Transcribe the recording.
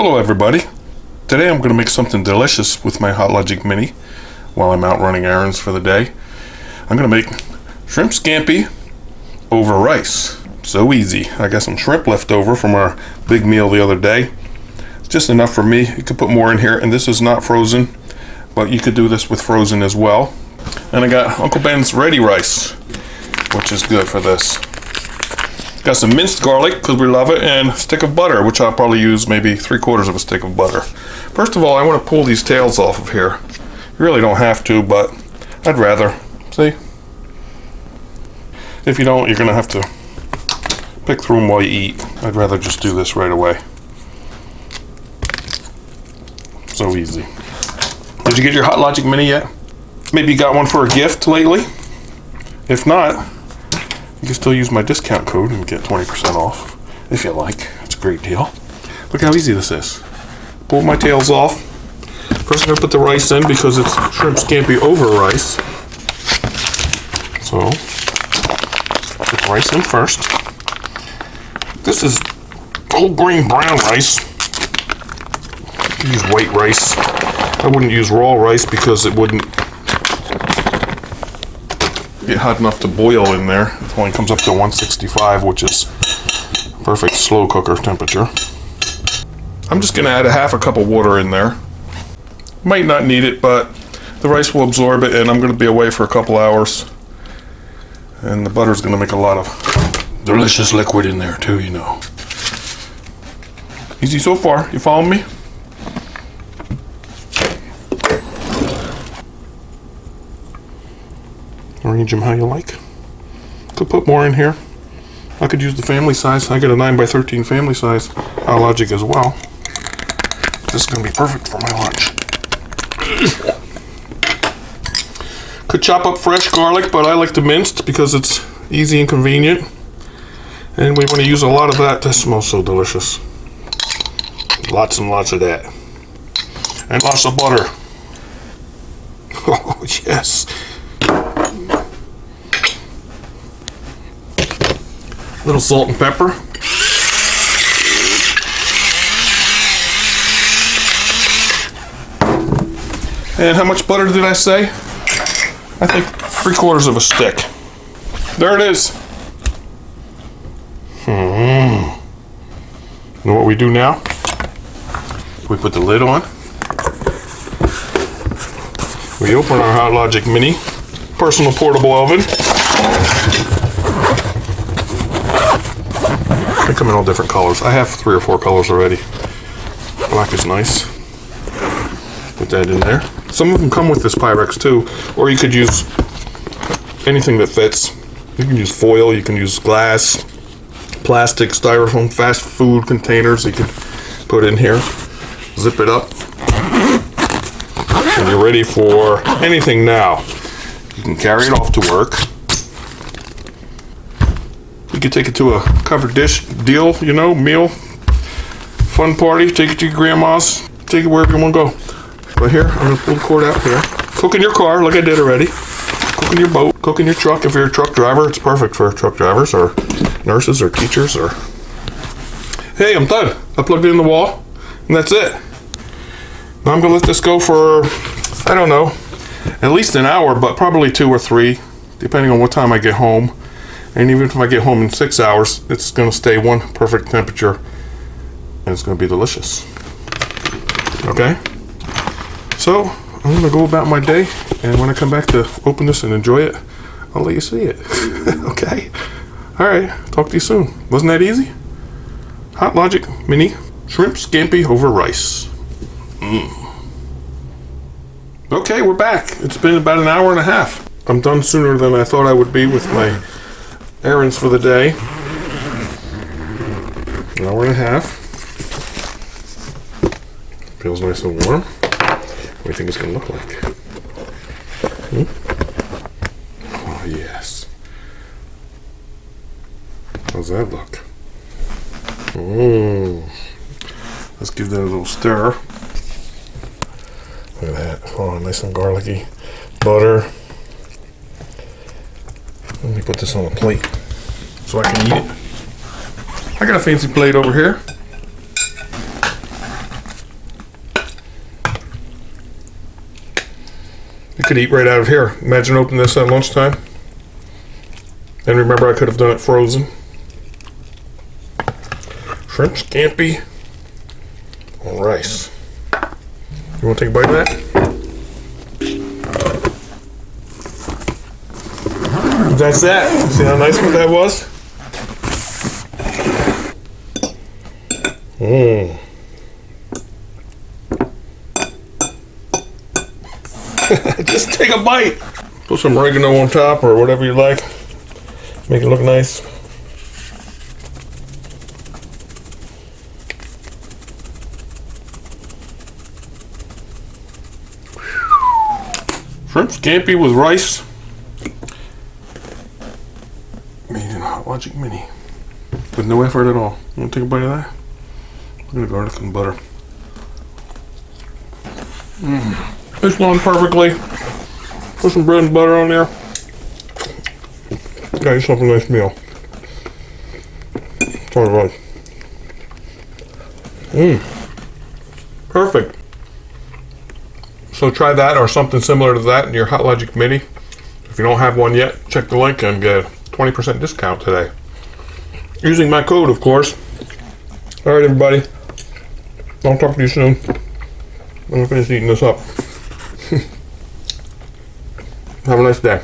Hello everybody. Today I'm going to make something delicious with my Hot Logic Mini while I'm out running errands for the day. I'm going to make shrimp scampi over rice. So easy. I got some shrimp left over from our big meal the other day. It's just enough for me. You could put more in here, and this is not frozen, but you could do this with frozen as well. And I got Uncle Ben's ready rice, which is good for this. Got some minced garlic, because we love it, and a stick of butter, which I'll probably use maybe 3/4 of a stick of butter. First of all, I want to pull these tails off of here. You really don't have to, but I'd rather. See? If you don't, you're going to have to pick through them while you eat. I'd rather just do this right away. So easy. Did you get your Hot Logic Mini yet? Maybe you got one for a gift lately? If not, you can still use my discount code and get 20% off if you like. It's a great deal. Look how easy this is. Pull my tails off. First I'm going to put the rice in because it's shrimp scampi over rice. So, put the rice in first. This is whole grain brown rice. You use white rice. I wouldn't use raw rice because it wouldn't get hot enough to boil in there. It only comes up to 165, which is perfect slow cooker temperature. I'm just going to add a half a cup of water in there. Might not need it, but the rice will absorb it, and I'm going to be away for a couple hours. And the butter's going to make a lot of delicious liquid in there too, you know. Easy so far. You follow me? Arrange them how you like. Could put more in here. I could use the family size. I got a 9x13 family size Hot Logic as well. This is going to be perfect for my lunch. Could chop up fresh garlic, but I like the minced because it's easy and convenient. And we want to use a lot of that. That smells so delicious. Lots and lots of that. And lots of butter. Oh, yes. A little salt and pepper. And how much butter did I say? I think 3/4 of a stick. There it is. You know what we do now? We put the lid on. We open our Hot Logic Mini personal portable oven. They come in all different colors. I have 3 or 4 colors already. Black is nice. Put that in there. Some of them come with this Pyrex too, or you could use anything that fits. You can use foil, you can use glass, plastic, styrofoam, fast food containers you can put in here. Zip it up. And you're ready for anything now. You can carry it off to work. You could take it to a covered dish deal, you know, meal, fun party, take it to your grandma's, take it wherever you want to go. But here, I'm going to pull the cord out here. Cook in your car, like I did already. Cook in your boat, cook in your truck. If you're a truck driver, it's perfect for truck drivers or nurses or teachers or... Hey, I'm done. I plugged it in the wall, and that's it. Now I'm going to let this go for, I don't know, at least an hour, but probably 2 or 3, depending on what time I get home. And even if I get home in 6 hours, it's going to stay one perfect temperature, and it's going to be delicious. Okay? So, I'm going to go about my day, and when I come back to open this and enjoy it, I'll let you see it. Okay? Alright, talk to you soon. Wasn't that easy? Hot Logic Mini shrimp scampi over rice. Okay, we're back. It's been about an hour and a half. I'm done sooner than I thought I would be with my errands for the day. An hour and a half. Feels nice and warm. What do you think it's going to look like? Oh, yes. How's that look? Let's give that a little stir. Look at that. Oh, nice and garlicky. Butter. Let me put this on a plate so I can eat it. I got a fancy plate over here. You could eat right out of here. Imagine opening this at lunchtime. And remember, I could have done it frozen. Shrimp scampi on rice. You want to take a bite of that? That's that. See how nice that was? Mmm. Just take a bite. Put some oregano on top or whatever you like. Make it look nice. Shrimp scampi with rice. Made in Hot Logic Mini. With no effort at all. You want to take a bite of that? Look at the garlic and butter. It's done perfectly. Put some bread and butter on there. Got yourself a nice meal. That's all it was. Perfect. So try that or something similar to that in your Hot Logic Mini. If you don't have one yet, check the link and get a 20% discount today. Using my code, of course. Alright, everybody. I'll talk to you soon. I'm gonna finish eating this up. Have a nice day.